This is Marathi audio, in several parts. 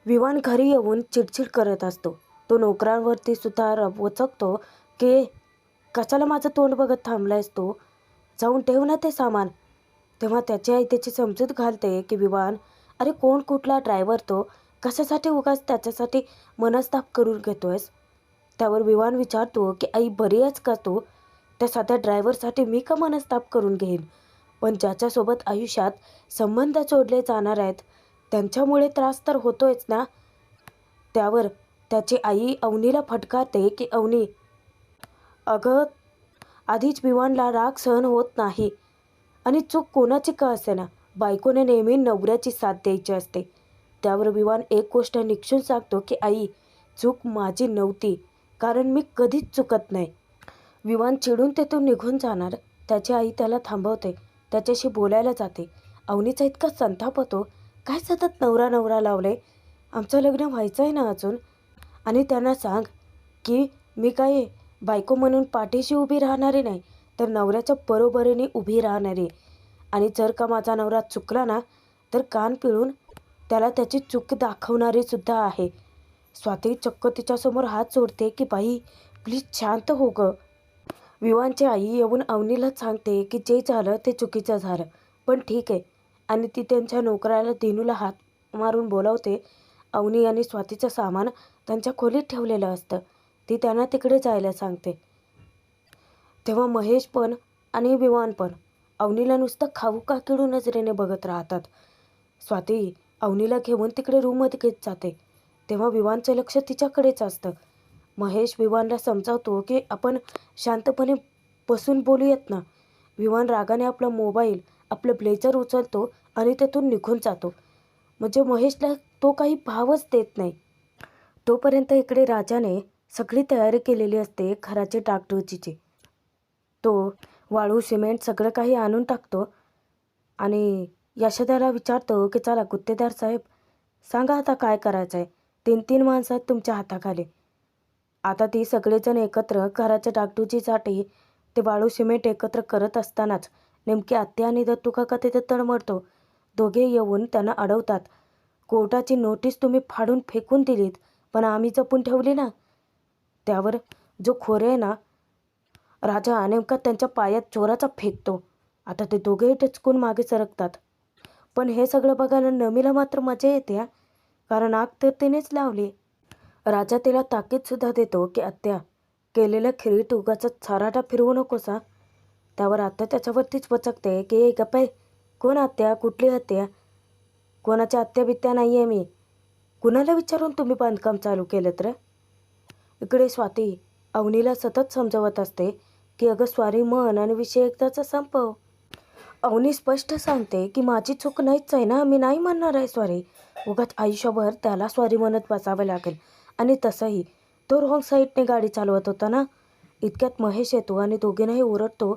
विवान घरी येऊन चिडचिड करत असतो. तो नोकरांवरती सुद्धा वचकतो की कशाला माझं तोंड बघत थांबलायस तू, जाऊन ठेव ना ते सामान. तेव्हा त्याची आई त्याची समजूत घालते की विवान, अरे कोण कुठला ड्रायव्हर तो, कशासाठी उगाच त्याच्यासाठी मनस्ताप करून घेतोयस. त्यावर विवान विचारतो की आई बरी आहेस का तू, त्या साध्या ड्रायव्हरसाठी मी का मनस्ताप करून घेईन, पण ज्याच्यासोबत आयुष्यात संबंध जोडले जाणार आहेत त्यांच्यामुळे त्रास तर होतोयच ना. त्यावर त्याची आई अवनीला फटकारते की अवनी, अगं आधीच विवानला राग सहन होत नाही आणि चूक कोणाची का असेना, बायकोने नेहमी नवऱ्याची साथ द्यायची असते. त्यावर विवान एक गोष्ट निक्षून सांगतो की आई, चूक माझी नव्हती, कारण मी कधीच चुकत नाही. विवान चिडून तेथून निघून जाणार. त्याची आई त्याला थांबवते, त्याच्याशी बोलायला जाते. अवनीचा इतका संताप होतो, काय सतत नवरा नवरा लावले, आमचं लग्न व्हायचं आहे ना अजून. आणि त्यांना सांग की मी काय बायको म्हणून पाठीशी उभी राहणारी नाही, तर नवऱ्याच्या बरोबरीने उभी राहणारी. आणि जर का माझा नवरा चुकला ना, तर कान पिळून त्याला त्याची चूक दाखवणारी सुद्धा आहे. स्वाती चक्क तिच्यासमोर हात जोडते की बाई प्लीज शांत हो गं. विवानची आई येऊन अवनीलाच सांगते की जे झालं ते चुकीचं झालं, पण ठीक आहे. आणि ती त्यांच्या नोकराला दिनूला हात मारून बोलावते. अवनी आणि स्वातीचं सामान त्यांच्या खोलीत ठेवलेलं असतं. ती त्यांना तिकडे जायला सांगते. तेव्हा महेश पण आणि विवान पण अवनीला नुसतं खाऊ का किडू नजरेने बघत राहतात. स्वाती अवनीला घेऊन तिकडे रूममध्ये घेत जाते. तेव्हा विवानचं लक्ष तिच्याकडेच असतं. महेश विवानला समजावतो की आपण शांतपणे बसून बोलूयात ना. विवान रागाने आपला मोबाईल, आपलं ब्लेझर उचलतो आणि तेथून निघून जातो. म्हणजे महेशला तो काही भावच देत नाही. तोपर्यंत इकडे राजाने सगळी तयारी केलेली असते घराची डागडुजीची. तो वाळू सिमेंट सगळं काही आणून टाकतो आणि यशोदाला विचारतो की चला गुत्तेदार साहेब, सांगा आता काय करायचं आहे. 3-3 माणसं आहेत तुमच्या हाताखाली. आता ती सगळेजण एकत्र घराच्या डागडुजीसाठी ते वाळू सिमेंट एकत्र करत असतानाच नेमकी आत्या आणि दत्तू काका तिथे तडमडतो. दोघे येऊन त्यांना अडवतात. कोर्टाची नोटीस तुम्ही फाडून फेकून दिलीत, पण आम्ही जपून ठेवली ना. त्यावर जो खोरे आहे ना राजा, नेमका त्यांच्या पायात जोराचा फेकतो. आता ते दोघेही टचकून मागे सरकतात. पण हे सगळं बघायला नमीला मात्र मजा येते, कारण आग तर तिनेच लावली. राजा तिला ताकीदसुद्धा देतो की आत्या, केलेल्या खिरीत उगाच छाराटा फिरवू नकोस. त्यावर आत्या त्याच्यावरतीच वचकते की गप्पे, कोण आत्या, कुठली हत्या, कोणाच्या आत्या बित्या नाही आहे मी, कुणाला विचारून तुम्ही बांधकाम चालू केलं तर. इकडे स्वाती अवनीला सतत समजवत असते की अगं स्वारी म्हण आणि विषय एकदाचा संपव. अवनी स्पष्ट सांगते की माझी चूक नाहीच आहे ना, मी नाही म्हणणार आहे सॉरी. उगाच आयुष्यभर त्याला सॉरी म्हणत बसावे लागेल. आणि तसंही तो रॉंग साईडने गाडी चालवत होता ना. इतक्यात महेश येतो आणि दोघींनाही ओरडतो,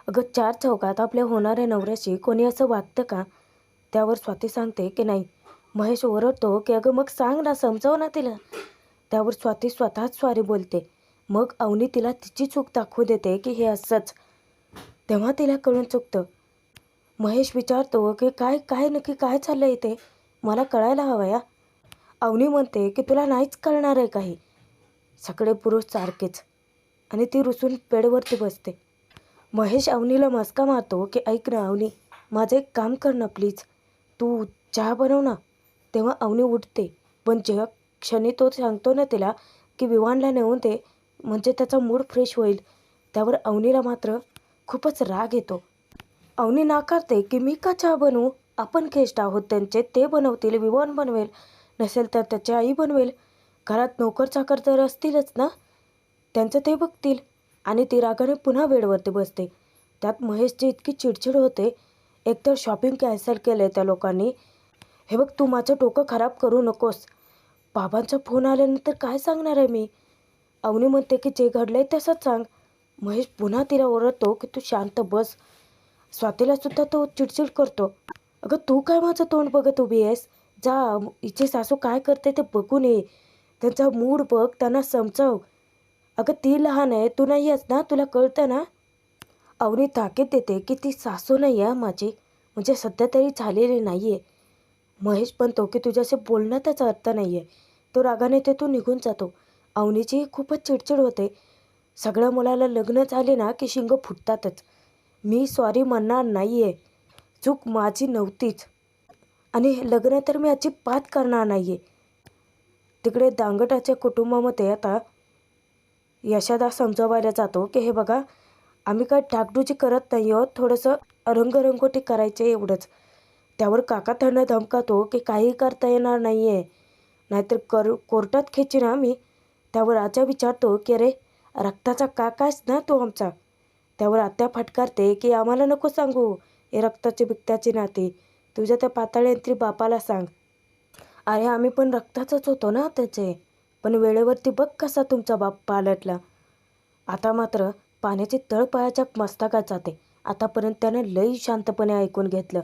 अगं 4 चौकात आपल्या होणाऱ्या नवऱ्याशी कोणी असं वागतं का. त्यावर स्वाती सांगते की नाही. महेश ओरडतो की अगं मग सांग ना, समजाव ना तिला. त्यावर स्वाती स्वतःच सॉरी बोलते. मग अवनी तिला तिची चूक दाखवू देते की हे असंच. तेव्हा तिला कळून चुकतं. महेश विचारतो की काय काय नक्की काय चाललं इथे, मला कळायला हवं या. अवनी म्हणते की तुला नाहीच कळणार आहे काही, सगळे पुरुष सारखेच. आणि ती रुसून बेडवरती बसते. महेश अवनीला मस्का मारतो की ऐक ना अवनी, माझं एक काम कर ना प्लीज, तू चहा बनव ना. तेव्हा अवनी उठते. पण जेव्हा क्षणी तो सांगतो ना तिला की विवानला नेऊन दे म्हणजे त्याचा मूड फ्रेश होईल, त्यावर अवनीला मात्र खूपच राग येतो. अवनी नाकारते की मी का चहा बनवू, आपण गेस्ट आहोत त्यांचे, ते बनवतील, विवान बनवेल, नसेल तर त्याची आई बनवेल, घरात नोकर चाकर तर असतीलच ना, त्यांचं ते बघतील. आणि ती रागाने पुन्हा बेडवरती बसते. त्यात महेशची इतकी चिडचिड होते. एकतर शॉपिंग कॅन्सल केलं आहे त्या लोकांनी. हे बघ तू माझं डोकं खराब करू नकोस, बाबांचा फोन आल्यानंतर काय सांगणार आहे मी. अवनी म्हणते की जे घडलंय तसंच सांग. महेश पुन्हा तिला ओरडतो की तू शांत बस. स्वातीला सुद्धा तो चिडचिड करतो, अगं तू काय माझं तोंड बघत उभी आहेस, जा हिची सासू काय करते ते बघून ये, त्यांचा मूड बघ, त्यांना समजाव. अगं ती लहान आहे, तू नाही आहेस ना, तुला कळतं ना. अवनी ताकीद देते की ती सासू नाही आहे माझी, म्हणजे सध्या तरी झालेली नाही आहे. महेश म्हणतो की तुझ्याशी बोलण्यातच अर्थ नाही आहे. तो रागाने तेथून निघून जातो. अवनीची खूपच चिडचिड होते. सगळ्या मुलाला लग्न झाले ना की शिंग फुटतातच. मी सॉरी म्हणणार नाही आहे. चूक माझी नव्हतीच आणि लग्न तर मी अजिबात करणार नाही आहे. तिकडे दांगटाच्या कुटुंबामध्ये आता यशादा समजावायला जातो की हे बघा, आम्ही काय डागडुजी करत नाही आहोत, थोडंसं रंगरंगोटी करायचे एवढंच. त्यावर काका त्यांना धमकातो की काही करता येणार नाही आहे, नाहीतर कोर्टात खेचीन आम्ही. त्यावर राजा विचारतो की अरे रक्ताचा काकाच ना तो आमचा. त्यावर आत्या फटकारते की आम्हाला नको सांगू हे रक्ताची बिक्ताची नाती, तुझ्या त्या पाताळयंत्री बापाला सांग. अरे आम्ही पण रक्ताचंच होतो ना त्याचे, पण वेळेवरती बघ कसा तुमचा बाप पालटला. आता मात्र पाण्याची तळपायाच्या मस्तकात जाते. आतापर्यंत त्याने लई शांतपणे ऐकून घेतलं.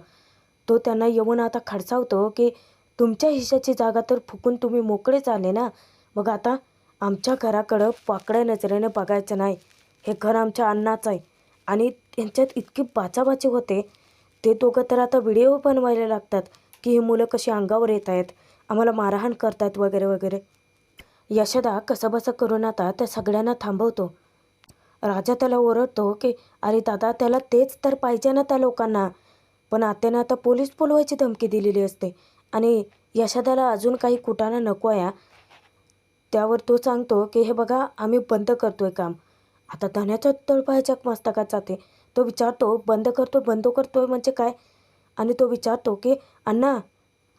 तो त्यांना येऊन आता खडसावतो की तुमच्या हिश्श्याची जागा तर फुकून तुम्ही मोकळे झाले ना, मग आता आमच्या घराकडं पाकड्या नजरेने बघायचं नाही. हे घर आमच्या अण्णाचं आहे. आणि त्यांच्यात इतकी बाचाबाची होते. ते दोघं तर आता व्हिडिओ बनवायला लागतात की ही मुलं कशी अंगावर येत आहेत, आम्हाला मारहाण करतात वगैरे वगैरे. यशोदा कसंबसं करून आता त्या सगळ्यांना थांबवतो. राजा त्याला ओरडतो की अरे दादा, त्याला तेच तर पाहिजे ना त्या लोकांना. पण आत्यानं आता पोलीस बोलवायची धमकी दिलेली असते आणि यशोदाला अजून काही कुटाणा नको आहे. त्यावर तो सांगतो की हे बघा, आम्ही बंद करतोय काम. आता धन्याच्या तळपायाच्या मस्तकात जाते. तो विचारतो बंद करतोय म्हणजे काय? आणि तो विचारतो की अण्णा,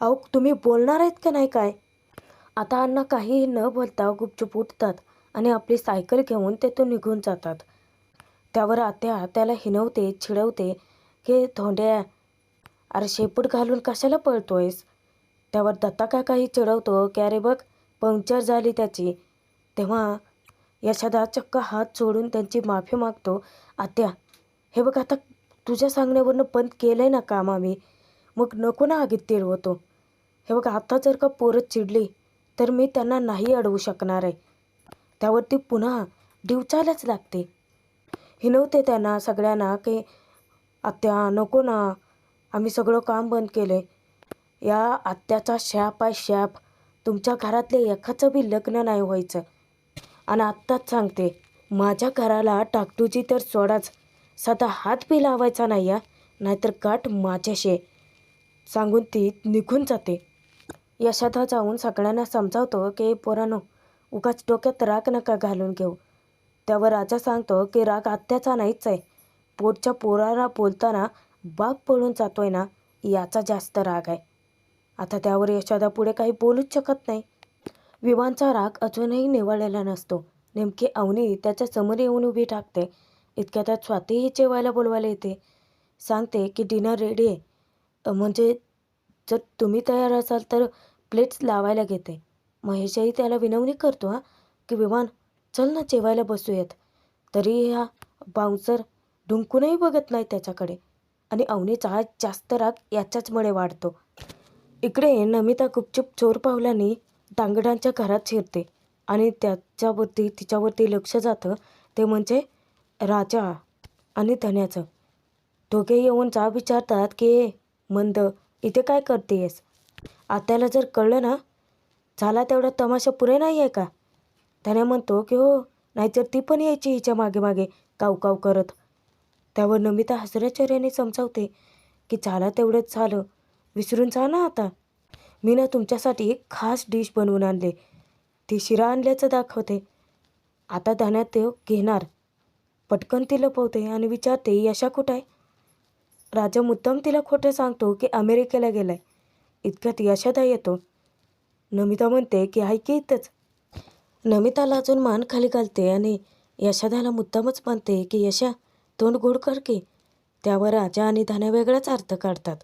अहो तुम्ही बोलणार आहेत का नाही काय? आता अण्णा काहीही न बोलता गुपचूप उठतात आणि आपली सायकल घेऊन तेथून निघून जातात. त्यावर आत्या त्याला हिणवते, चिडवते की धोंड्या, अरे शेपूट घालून कशाला पळतोयस? त्यावर दत्ता काकाही चिडवतो की अरे बघ, पंक्चर झाली त्याची. तेव्हा यशोदा चक्क हात जोडून त्यांची माफी मागतो. आत्या, हे बघ आता तुझ्या सांगण्यावरनं बंद केलं आहे ना काम आम्ही, मग नको ना आगीत तेल होतो. हे बघ आता जर का पोरं चिडली तर मी त्यांना नाही अडवू शकणार आहे. त्यावरती पुन्हा डिवचायलाच लागते. हिणवते त्यांना सगळ्यांना की आत्या नको ना, आम्ही सगळं काम बंद केलं आहे. या आत्याचा शाप आहे शाप. तुमच्या घरातले एकाचं बी लग्न नाही व्हायचं. आणि आत्ताच सांगते, माझ्या घराला टाकटुजी तर सोडाच, साधा हात बी लावायचा नाही या, नाहीतर गाठ माझ्याशी. सांगून ती निघून जाते. यशोदा जाऊन सगळ्यांना समजावतो की पोरांनो, उगाच डोक्यात राग नका घालून घेऊ. त्यावर राजा सांगतो की राग आत्याचा नाहीच आहे, पोटच्या पोराला बोलताना बाप पळून जातोय ना, याचा जास्त राग आहे. आता त्यावर यशोदा पुढे काही बोलूच शकत नाही. विवांचा राग अजूनही निवळलेला नसतो. नेमकी अवनी त्याच्या समोर येऊन उभी ठाकते. इतक्या त्यात स्वातीही जेवायला बोलवायला येते. सांगते की डिनर रेडी आहे, म्हणजे जर तुम्ही तयार असाल तर प्लेट्स लावायला घेते. महेशही त्याला विनवणी करतो की विवान, चल ना जेवायला बसूयात. तरी हा बाउन्सर ढुंकूनही बघत नाही त्याच्याकडे आणि अवनीचा जास्त राग याच्याचमुळे वाढतो. इकडे नमिता गुपचूप चोर पावलांनी दांगडांच्या घरात शिरते आणि तिच्यावरती लक्ष जातं. ते म्हणजे राजा आणि धन्याचं. दोघे येऊन जा विचारतात की मंद, इथे काय करतेयस? आत्याला जर कळलं ना, झाला तेवढा तमाशा पुरे नाही आहे का? धन्या म्हणतो की हो, नाहीतर ती पण यायची हिच्या मागे मागे काव काव करत. त्यावर नमिता हसऱ्या चेहऱ्याने समजावते की झालं तेवढंच झालं, विसरून जा ना आता. मी ना तुमच्यासाठी एक खास डिश बनवून आणले, ती शिरा आणल्याचं दाखवते. आता धन्यात ते घेणार. पटकन ती लपवते आणि विचारते यशा कुठं आहे? राजा मुद्दाम तिला खोटं सांगतो की अमेरिकेला गेलाय. इतक्यात यशोदा येतो. नमिता म्हणते की आहे की इथंच. नमिता लाजून मान खाली घालते आणि यशोदाला मुद्दामच म्हणते की यशा, तोंड गोड कर की. त्यावर राजा आणि धन्या वेगळाच अर्थ काढतात.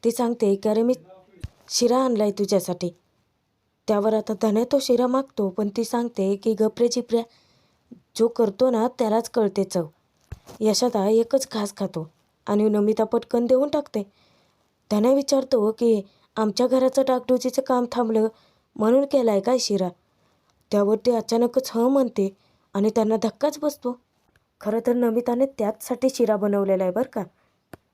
ती सांगते की अरे मी शिरा आणलाय तुझ्यासाठी. त्यावर आता धन्या तो शिरा मागतो, पण ती सांगते की गपरे जिपऱ्या, जो करतो ना त्यालाच कळते चव. यशोदा एकच घास खातो आणि नमिता पटकन देऊन टाकते. धन्या विचारतो की आमच्या घराचं डागडुजीचं काम थांबलं म्हणून केलाय काय शिरा? त्यावर ते अचानकच हं म्हणते आणि त्यांना धक्काच बसतो. खरं तर नमिताने त्याचसाठी शिरा बनवलेला आहे बरं का.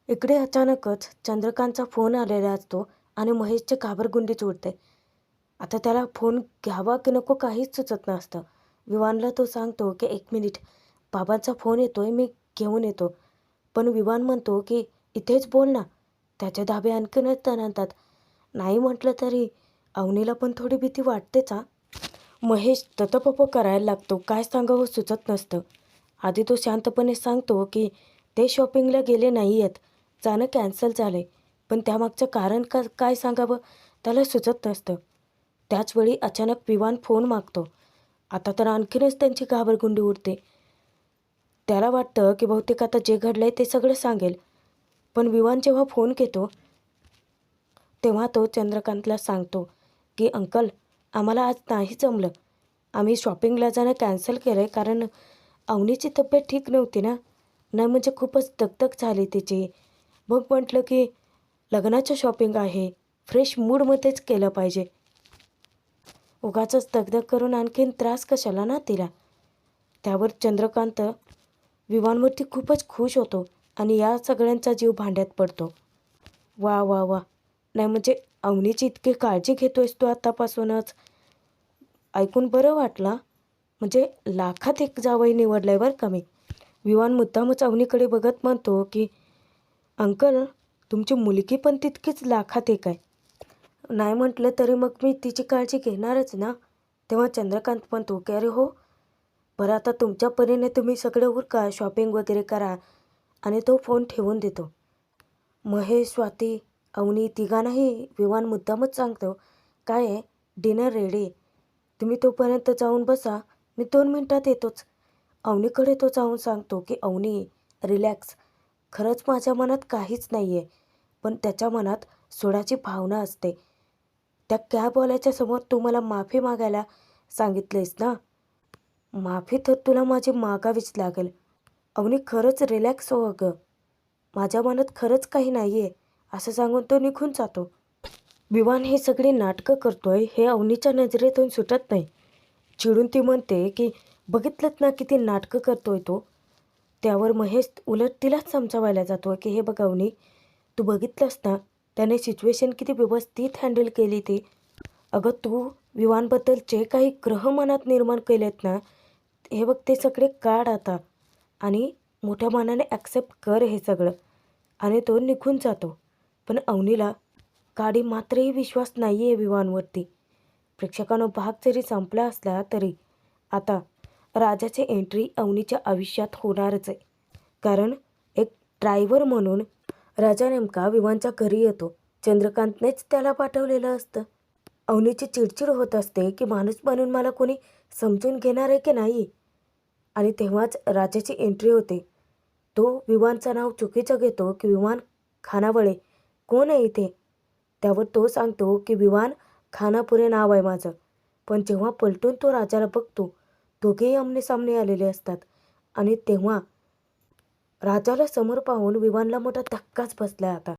इकडे अचानकच चंद्रकांतचा फोन आलेला असतो आणि महेशचे घाबरगुंडीच उडते. आता त्याला फोन घ्यावा की नको काहीच सुचत नसतं. विवानला तो सांगतो की 1 मिनिट, बाबांचा फोन येतोय, मी घेऊन येतो. पण विवान म्हणतो की इथेच बोल ना. त्याचे धाबे आणखीनच तणावतात. नाही म्हटलं तरी अवनीला पण थोडी भीती वाटतेच हा. महेश ततपप करायला लागतो. काय सांगावं सुचत नसतं. आधी तो शांतपणे सांगतो की ते शॉपिंगला गेले नाही आहेत, जाणं कॅन्सल झालं आहे. पण त्यामागचं कारण काय सांगावं त्याला सुचत नसतं. त्याचवेळी अचानक विवान फोन मागतो. आता तर आणखीनच त्यांची घाबरगुंडी उडते. त्याला वाटतं की बहुतेक आता जे घडलं आहे ते सगळं सांगेल. पण विवान जेव्हा फोन घेतो तेव्हा तो चंद्रकांतला सांगतो की अंकल, आम्हाला आज नाही जमलं. आम्ही शॉपिंगला जाणं कॅन्सल केलं आहे कारण अवनीची तब्येत ठीक नव्हती ना. नाही म्हणजे खूपच दगदग झाली तिची. मग म्हटलं की लग्नाचं शॉपिंग आहे, फ्रेश मूडमध्येच केलं पाहिजे. उगाचच दगदग करून आणखीन त्रास कशाला ना तिला. त्यावर चंद्रकांत विवानवरती खूपच खुश होतो आणि या सगळ्यांचा जीव भांड्यात पडतो. वा वा वा, नाही म्हणजे अवनीची इतकी काळजी घेतोयस तू आत्तापासूनच, ऐकून बरं वाटलं. म्हणजे लाखात एक जावई निवडलाय बरं का मी. विवान मुद्दामच अवनीकडे बघत म्हणतो की अंकल, तुमची मुलगी पण तितकीच लाखात एक आहे. नाही म्हटलं तरी मग मी तिची काळजी घेणारच ना. तेव्हा चंद्रकांत म्हणतो की अरे हो, बरं आता तुमच्या परीने तुम्ही सगळं उरका, शॉपिंग वगैरे करा. आणि तो फोन ठेवून देतो. महेश, स्वाती, अवनी तिघांनाही विवान मुद्दामच सांगतो, काय आहे, डिनर रेडी आहे, तुम्ही तोपर्यंत जाऊन बसा, मी 2 मिनटात येतोच. अवनीकडे तो जाऊन सांगतो की अवनी, रिलॅक्स. खरंच माझ्या मनात काहीच नाही आहे. पण त्याच्या मनात सोडाची भावना असते. त्या कॅबवाल्याच्या समोर तू मला माफी मागायला सांगितलेस ना. माफी तर तुला माझी मागावीच लागेल. अवनी खरंच रिलॅक्स हो अगं. माझ्या मनात खरंच काही नाही आहे, असं सांगून तो निघून जातो. विवान हे सगळी नाटकं करतोय हे अवनीच्या नजरेतून सुटत नाही. चिडून ती म्हणते की बघितलंत ना किती नाटकं करतोय तो. त्यावर महेश उलट तिलाच समजावायला जातो की हे बघ अवनी, तू बघितलंस ना त्याने सिच्युएशन किती व्यवस्थित हँडल केली ती. अगं तू विवानबद्दल जे काही ग्रह मनात निर्माण केलेत ना, हे बघ ते सगळे काढ आता आणि मोठ्या मनाने ॲक्सेप्ट कर हे सगळं. आणि तो निघून जातो. पण अवनीला काडी मात्रही विश्वास नाही आहे विवानवरती. प्रेक्षकांनो, भाग जरी संपला असला तरी आता राजाची एंट्री अवनीच्या आयुष्यात होणारच आहे. कारण एक ड्रायव्हर म्हणून राजा नेमका विवानच्या घरी येतो. चंद्रकांतनेच त्याला पाठवलेलं असतं. अवनीची चिडचिड होत असते की माणूस बनून मला कोणी समजून घेणार आहे की नाही. आणि तेव्हाच राजाची एंट्री होते. तो विवानचं नाव चुकीचं घेतो की विवान खानावळे कोण आहे इथे. त्यावर तो सांगतो की विवान खानापुरे नाव आहे माझं. पण जेव्हा पलटून तो राजाला बघतो, दोघेही आमनेसामने आलेले असतात. आणि तेव्हा राजाला समोर पाहून विवानला मोठा धक्काच बसला आता.